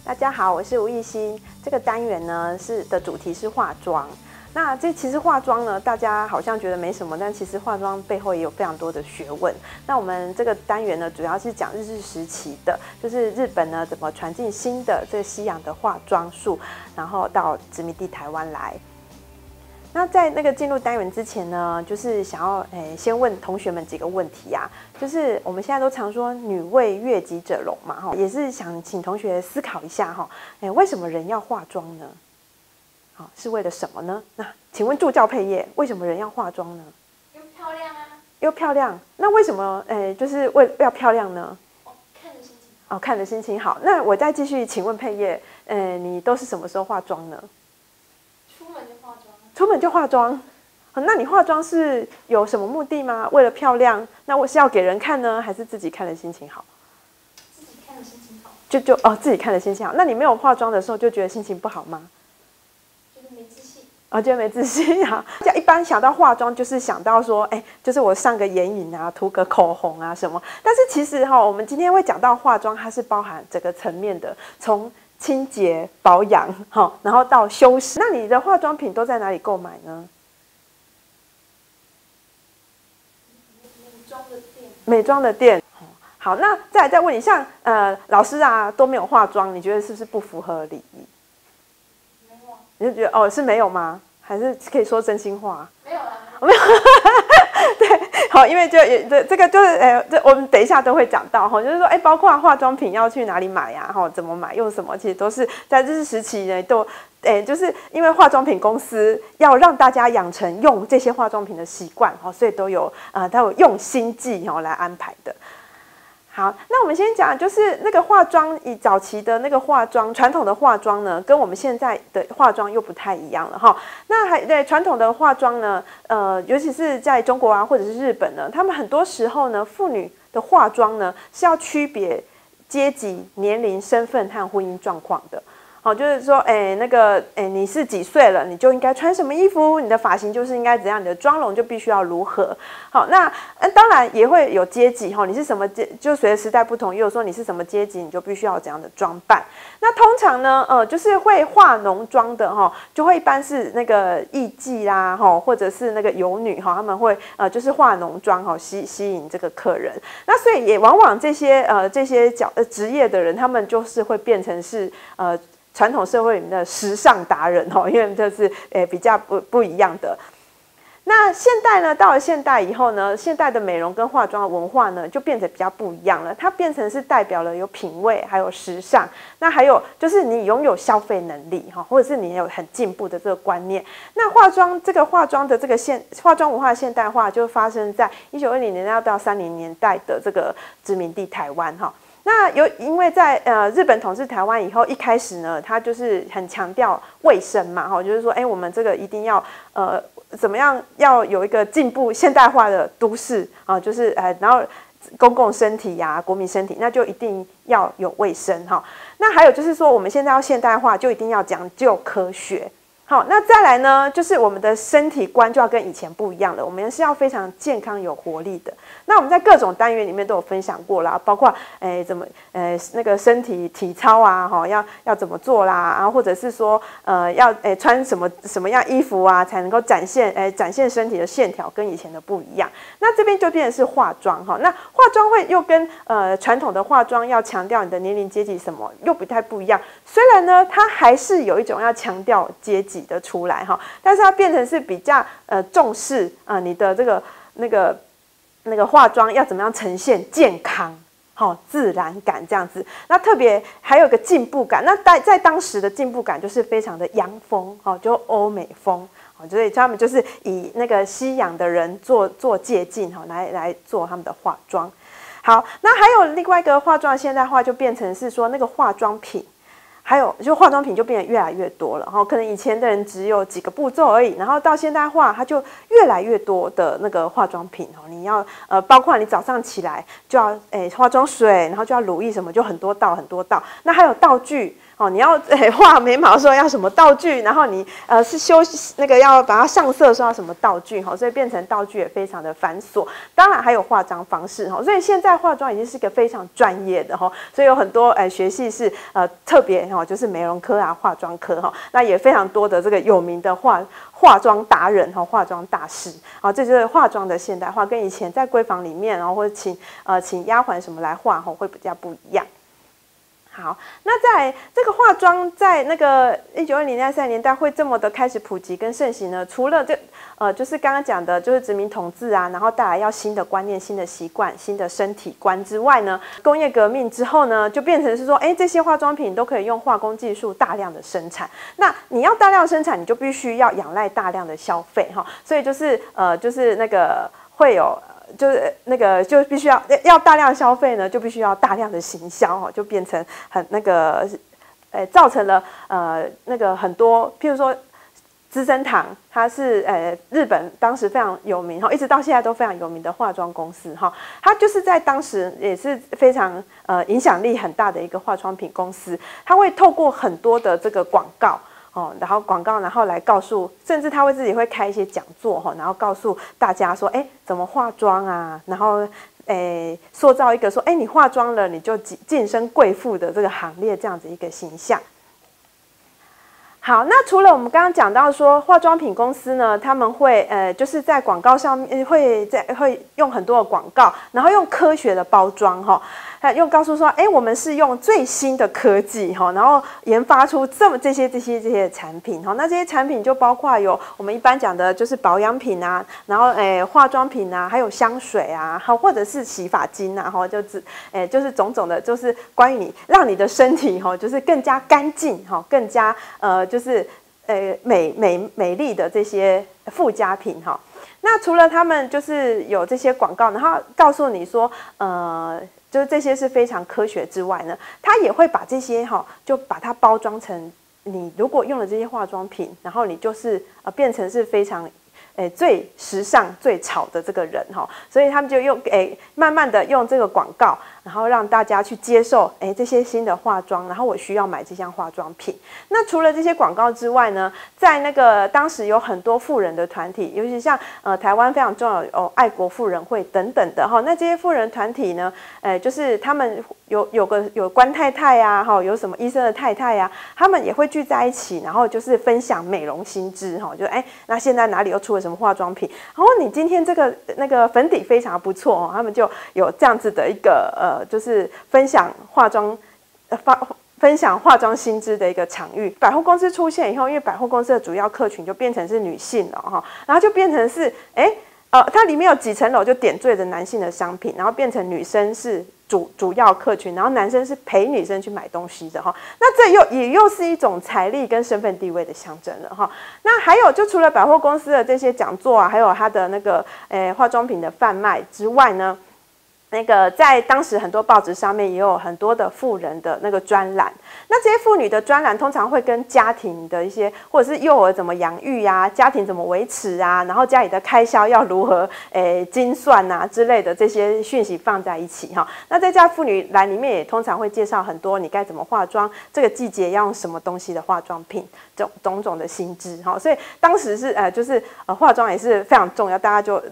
大家好，我是吴艺欣。这个单元呢的主题是化妆。那其实化妆呢，大家好像觉得没什么，但其实化妆背后也有非常多的学问。那我们这个单元呢，主要是讲日治时期的，就是日本呢怎么传进新的这个西洋的化妆术，然后到殖民地台湾来。那在那个进入单元之前呢，就是想要先问同学们几个问题啊，就是我们现在都常说女为悦己者容嘛，哈，也是想请同学思考一下哈，为什么人要化妆呢？好，是为了什么呢？那请问助教配业，为什么人要化妆呢？又漂亮啊！又漂亮，那为什么就是要漂亮呢？看着心情好。哦，看着心情好。那我再继续请问配业，你都是什么时候化妆呢？出门就化妆。出门就化妆，那你化妆是有什么目的吗？为了漂亮？那我是要给人看呢，还是自己看了心情好？自己看了心情好。自己看了心情好。那你没有化妆的时候就觉得心情不好吗？觉得没自信。觉得没自信啊。一般想到化妆就是想到说，就是我上个眼影啊，涂个口红啊什么。但是其实我们今天会讲到化妆，它是包含整个层面的，从清洁保养，然后到修饰。那你的化妆品都在哪里购买呢？美妆的店。好，那再问你，像老师啊都没有化妆，你觉得是不是不符合礼仪？没有。你就觉得是没有吗？还是可以说真心话？没有啦。没有。对，好，因为这个就是我们等一下都会讲到就是说包括化妆品要去哪里买呀，怎么买，用什么，其实都是在日治时期呢都就是因为化妆品公司要让大家养成用这些化妆品的习惯所以都有用心计来安排的。好，那我们先讲，就是那个化妆，以早期的那个化妆，传统的化妆呢，跟我们现在的化妆又不太一样了哈。那传统的化妆呢，尤其是在中国啊，或者是日本呢，他们很多时候呢，妇女的化妆呢是要区别阶级、年龄、身份和婚姻状况的。好，就是说，你是几岁了，你就应该穿什么衣服，你的发型就是应该怎样，你的妆容就必须要如何。好，那当然也会有阶级你是什么阶，就随着时代不同，也有说你是什么阶级，你就必须要怎样的装扮。那通常呢，就是会化浓妆的就会一般是那个艺妓啦，或者是那个游女他们会就是化浓妆吸引这个客人。那所以也往往这些职业的人，他们就是会变成是传统社会里面的时尚达人因为这是比较不一样的。那现代呢，到了现代以后呢，现代的美容跟化妆的文化呢，就变得比较不一样了。它变成是代表了有品味，还有时尚。那还有就是你拥有消费能力或者是你有很进步的这个观念。那化妆的这个化妆文化现代化，就发生在1920年代到30年代的这个殖民地台湾那因为在日本统治台湾以后，一开始呢，他就是很强调卫生嘛，就是说，我们这个一定要怎么样要有一个进步现代化的都市就是然后公共身体呀、国民身体，那就一定要有卫生那还有就是说，我们现在要现代化，就一定要讲究科学。好，那再来呢，就是我们的身体观就要跟以前不一样了，我们是要非常健康有活力的。那我们在各种单元里面都有分享过啦，包括怎么那个身体体操啊，要怎么做啦，然后或者是说要穿什么样衣服啊，才能够展现身体的线条跟以前的不一样。那这边就变成是化妆那化妆会又跟传统的化妆要强调你的年龄阶级什么又不太不一样。虽然呢，它还是有一种要强调阶级的出来但是它变成是比较重视你的这个那个化妆要怎么样呈现健康自然感这样子。那特别还有个进步感，那在当时的进步感就是非常的洋风就欧美风所以他们就是以那个西洋的人做借鉴来做他们的化妆。好，那还有另外一个化妆现代化，就变成是说那个化妆品。还有就化妆品就变得越来越多了可能以前的人只有几个步骤而已，然后到现代化，它就越来越多的那个化妆品你要包括你早上起来就要化妆水，然后就要乳液什么，就很多道。那还有道具哦，你要画眉毛的时候要什么道具，然后你是那个要把它上色的时候要什么道具哈，所以变成道具也非常的繁琐。当然还有化妆方式哈，所以现在化妆已经是一个非常专业的哈，所以有很多学系是特别哈，就是美容科啊、化妆科哈，那也非常多的这个有名的化妆达人哈、化妆大师啊，这就是化妆的现代化，跟以前在闺房里面然后或者请丫鬟什么来画哈，会比较不一样。好，那在这个化妆在那个1920年代、30年代会这么的开始普及跟盛行呢？除了就是刚刚讲的，就是殖民统治啊，然后带来要新的观念、新的习惯、新的身体观之外呢，工业革命之后呢，就变成是说，这些化妆品都可以用化工技术大量的生产。那你要大量生产，你就必须要仰赖大量的消费哈，所以就是那个会有。就是那个就必须要大量消费呢，就必须要大量的行销哈，就变成很那个，造成了那个很多，譬如说资生堂，它是日本当时非常有名哈，一直到现在都非常有名的化妆公司哈，它就是在当时也是非常影响力很大的一个化妆品公司，它会透过很多的这个广告。然后广告，然后来告诉，甚至他会自己会开一些讲座然后告诉大家说，怎么化妆啊，然后塑造一个说，你化妆了，你就晋升贵妇的这个行列，这样子一个形象。好，那除了我们刚刚讲到说化妆品公司呢，他们会就是在广告上面会用很多的广告，然后用科学的包装用告诉说，我们是用最新的科技然后研发出这些产品那这些产品就包括有我们一般讲的就是保养品啊，然后化妆品啊，还有香水啊，或者是洗发精啊就是种种的，就是关于你让你的身体就是更加干净更加就是美丽的这些附加品那除了他们就是有这些广告，然后告诉你说就是这些是非常科学之外呢，他也会把这些就把它包装成你如果用了这些化妆品，然后你就是变成是非常最时尚最潮的这个人所以他们就用慢慢的用这个广告，然后让大家去接受这些新的化妆，然后我需要买这项化妆品。那除了这些广告之外呢，在那个当时有很多妇人的团体，尤其像台湾非常重要有爱国妇人会等等的那这些妇人团体呢，就是他们有官太太啊有什么医生的太太啊，他们也会聚在一起，然后就是分享美容新知就那现在哪里又出了什么化妆品，然后你今天这个那个粉底非常不错他们就有这样子的一个就是分享化妆新知的一个场域。百货公司出现以后，因为百货公司的主要客群就变成是女性了然后就变成是它里面有几层楼就点缀着男性的商品，然后变成女生是主要客群，然后男生是陪女生去买东西的那这也又是一种财力跟身份地位的象征了那还有就除了百货公司的这些讲座啊，还有它的那个化妆品的贩卖之外呢，那个在当时很多报纸上面也有很多的妇人的那个专栏，那这些妇女的专栏通常会跟家庭的一些或者是幼儿怎么养育啊，家庭怎么维持啊，然后家里的开销要如何精算啊之类的这些讯息放在一起那在这妇女栏里面也通常会介绍很多你该怎么化妆，这个季节要用什么东西的化妆品，种种的新知所以当时是就是化妆也是非常重要，大家就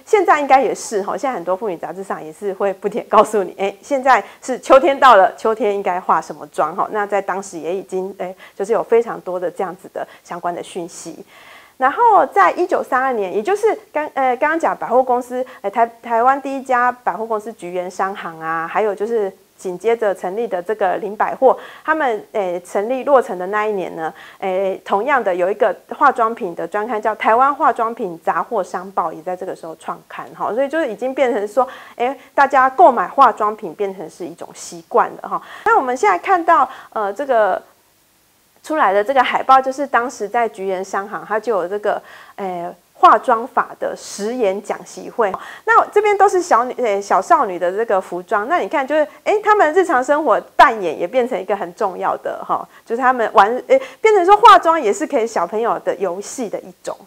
现在应该也是现在很多妇女杂志上也是会不停告诉你现在是秋天到了，秋天应该化什么妆那在当时也已经就是有非常多的这样子的相关的讯息。然后在1932年，也就是刚刚讲百货公司台湾第一家百货公司菊园商行啊，还有就是紧接着成立的这个林百货，他们成立落成的那一年呢，同样的有一个化妆品的专刊叫《台湾化妆品杂货商报》，也在这个时候创刊所以就是已经变成说，大家购买化妆品变成是一种习惯了那我们现在看到这个出来的这个海报，就是当时在菊园商行，它就有这个化妆法的实演讲习会。那这边都是小少女的这个服装，那你看就是他们日常生活扮演也变成一个很重要的就是他们变成说化妆也是可以小朋友的游戏的一种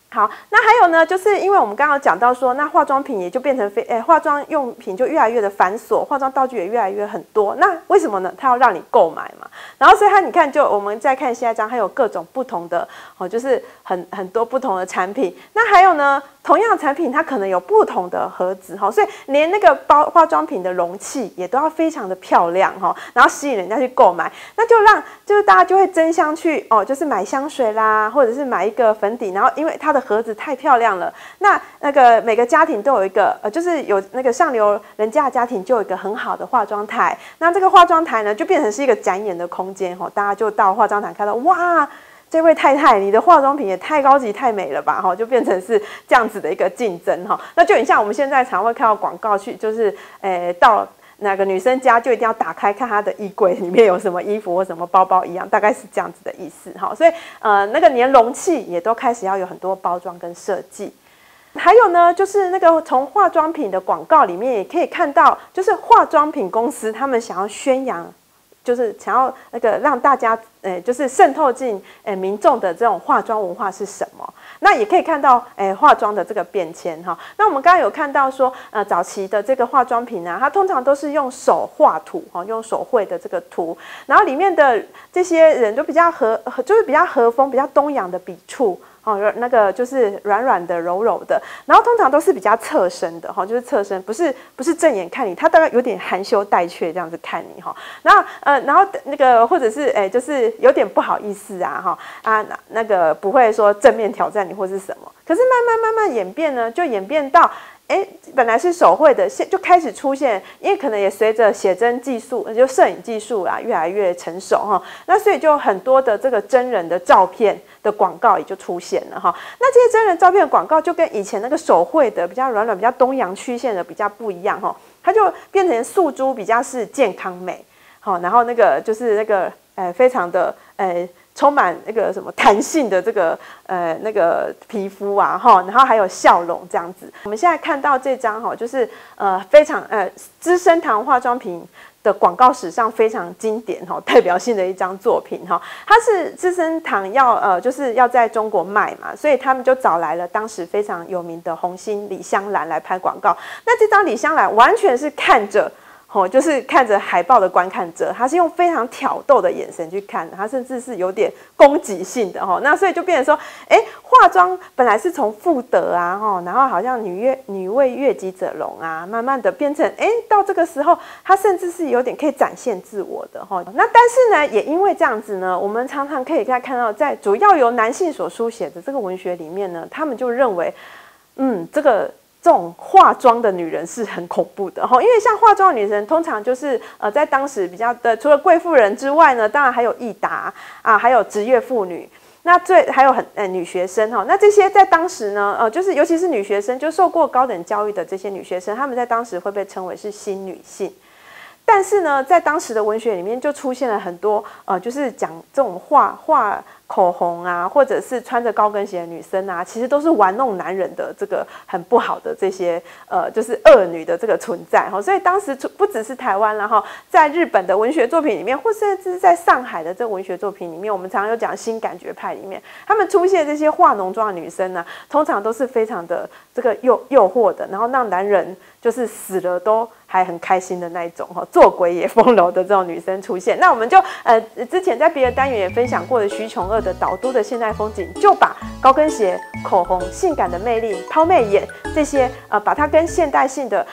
好，那还有呢，就是因为我们刚刚讲到说，那化妆品也就变成化妆用品就越来越的繁琐，化妆道具也越来越很多。那为什么呢？它要让你购买嘛。然后所以它你看，就我们再看下一张，它有各种不同的就是很多不同的产品。那还有呢，同样的产品它可能有不同的盒子所以连那个化妆品的容器也都要非常的漂亮然后吸引人家去购买。那就是大家就会争相去就是买香水啦，或者是买一个粉底，然后因为它的盒子太漂亮了，那个每个家庭都有一个就是有那个上流人家的家庭就有一个很好的化妆台，那这个化妆台呢就变成是一个展演的空间大家就到化妆台看到哇，这位太太，你的化妆品也太高级、太美了吧！就变成是这样子的一个竞争那就很像我们现在常会看到广告去，就是到哪个女生家就一定要打开看她的衣柜里面有什么衣服或什么包包一样，大概是这样子的意思所以那个连容器也都开始要有很多包装跟设计。还有呢，就是那个从化妆品的广告里面也可以看到，就是化妆品公司他们想要宣扬，就是想要那个让大家就是渗透进民众的这种化妆文化是什么。那也可以看到化妆的这个变迁那我们刚刚有看到说早期的这个化妆品它通常都是用手画图用手绘的这个图，然后里面的这些人都比较就是比较和风、比较东洋的笔触那个就是软软的、柔柔的，然后通常都是比较侧身的就是侧身，不是正眼看你，他大概有点含羞带怯这样子看你然后那个或者是就是有点不好意思那个不会说正面挑战你或是什么，可是慢慢演变呢，就演变到本来是手绘的，就开始出现，因为可能也随着写真技术，就摄影技术越来越成熟那所以就很多的这个真人的照片的广告也就出现了那这些真人照片的广告就跟以前那个手绘的比较软软、比较东洋曲线的比较不一样它就变成诉诸比较是健康美然后那个就是那个非常的充满那个什么弹性的这个那个皮肤然后还有笑容这样子。我们现在看到这张就是非常资生堂化妆品的广告史上非常经典代表性的一张作品它是资生堂就是要在中国卖嘛，所以他们就找来了当时非常有名的红星李香兰来拍广告。那这张李香兰完全是看着就是看着海报的观看者，他是用非常挑逗的眼神去看的，他甚至是有点攻击性的那所以就变成说，化妆本来是从妇德然后好像女为悦己者容慢慢的变成到这个时候，他甚至是有点可以展现自我的那但是呢，也因为这样子呢，我们常常可以看到，在主要由男性所书写的这个文学里面呢，他们就认为，这种化妆的女人是很恐怖的因为像化妆的女人通常就是在当时比较的，除了贵妇人之外呢，当然还有义达还有职业妇女，那还有女学生那这些在当时呢就是尤其是女学生，就受过高等教育的这些女学生，她们在当时会被称为是新女性。但是呢，在当时的文学里面就出现了很多就是讲这种画口红或者是穿着高跟鞋的女生其实都是玩弄男人的这个很不好的这些就是恶女的这个存在所以当时不只是台湾然后在日本的文学作品里面，或甚至在上海的这个文学作品里面，我们常常有讲新感觉派里面，他们出现这些化浓妆的女生通常都是非常的这个诱惑的，然后让男人就是死了都还很开心的那一种做鬼也风流的这种女生出现。那我们就之前在别的单元也分享过的徐琼二的岛都的现代风景，就把高跟鞋、口红、性感的魅力、抛媚眼这些把它跟现代性的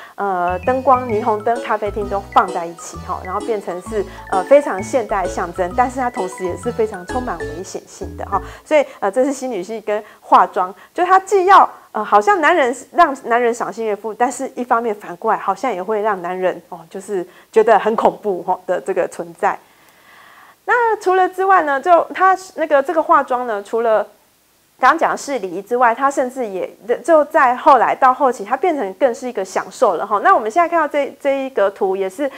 灯光、霓虹灯、咖啡厅都放在一起然后变成是非常现代象征，但是它同时也是非常充满危险性的所以这是新女性跟化妆，就它既要好像让男人赏心悦目，但是一方面反过来好像也会让男人就是觉得很恐怖的这个存在。那除了之外呢，就它那个这个化妆呢，除了刚刚讲的是礼仪之外，它甚至也就在后来到后期，它变成更是一个享受了那我们现在看到这一个图，也是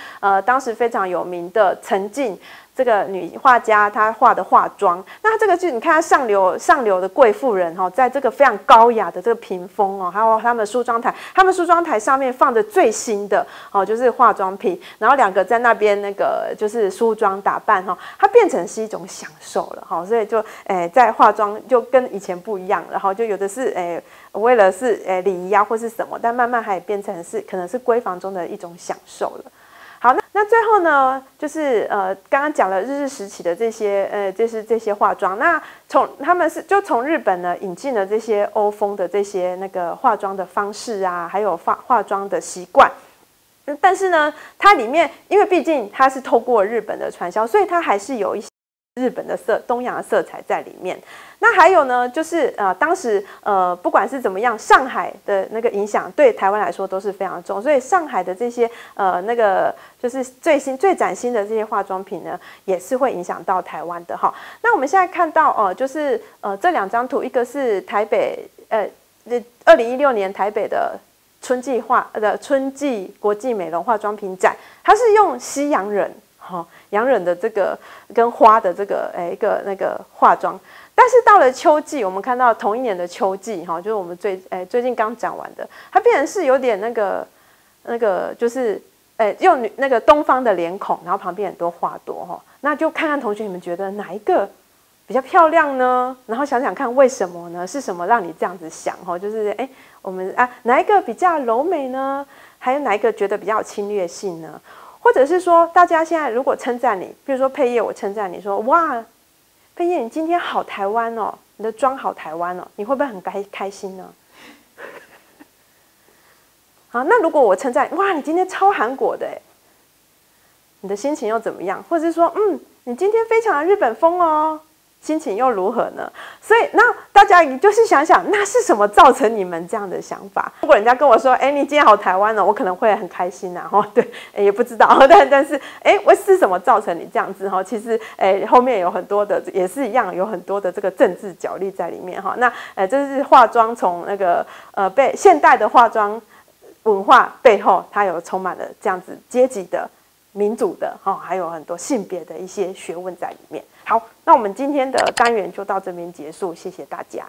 当时非常有名的陈静这个女画家她画的化妆。那这个就你看她上流的贵妇人哈，在这个非常高雅的这个屏风哦，还有他们的梳妆台，他们梳妆台上面放着最新的哦，就是化妆品，然后两个在那边那个就是梳妆打扮哈，它变成是一种享受了哈，所以就在化妆就跟以前不一样了哈，就有的是为了是礼仪啊或是什么，但慢慢它也变成是可能是闺房中的一种享受了。好，那最后呢，就是刚刚讲了日治时期的这些就是这些化妆，那他们从日本呢引进了这些欧风的这些那个化妆的方式啊，还有化妆的习惯。但是呢，它里面因为毕竟它是透过日本的传销，所以它还是有一些日本的东洋的色彩在里面。那还有呢，就是当时不管是怎么样，上海的那个影响对台湾来说都是非常重，所以上海的这些那个就是最崭新的这些化妆品呢，也是会影响到台湾的哈。那我们现在看到就是这两张图，一个是台北2016年台北的春季国际美容化妆品展，它是用西洋人洋人的这个跟花的这个一个那个化妆。但是到了秋季，我们看到同一年的秋季就是我们最近刚讲完的，它变成是有点那个就是用那个东方的脸孔，然后旁边很多花朵那就看看同学你们觉得哪一个比较漂亮呢？然后想想看为什么呢？是什么让你这样子想就是我们哪一个比较柔美呢？还有哪一个觉得比较有侵略性呢？或者是说，大家现在如果称赞你，比如说佩叶，我称赞你说，哇，佩叶你今天好台湾哦，你的妆好台湾哦，你会不会很开心呢？好，那如果我称赞，哇，你今天超韩国的，你的心情又怎么样？或者是说，你今天非常的日本风哦，心情又如何呢？所以那大家你就是想想，那是什么造成你们这样的想法？如果人家跟我说，你今天好台湾哦，我可能会很开心对，也不知道，但是是什么造成你这样子其实后面有很多的也是一样，有很多的这个政治角力在里面那这是化妆从那个被现代的化妆文化背后，它有充满了这样子阶级的、民主的还有很多性别的一些学问在里面。好，那我们今天的单元就到这边结束，谢谢大家。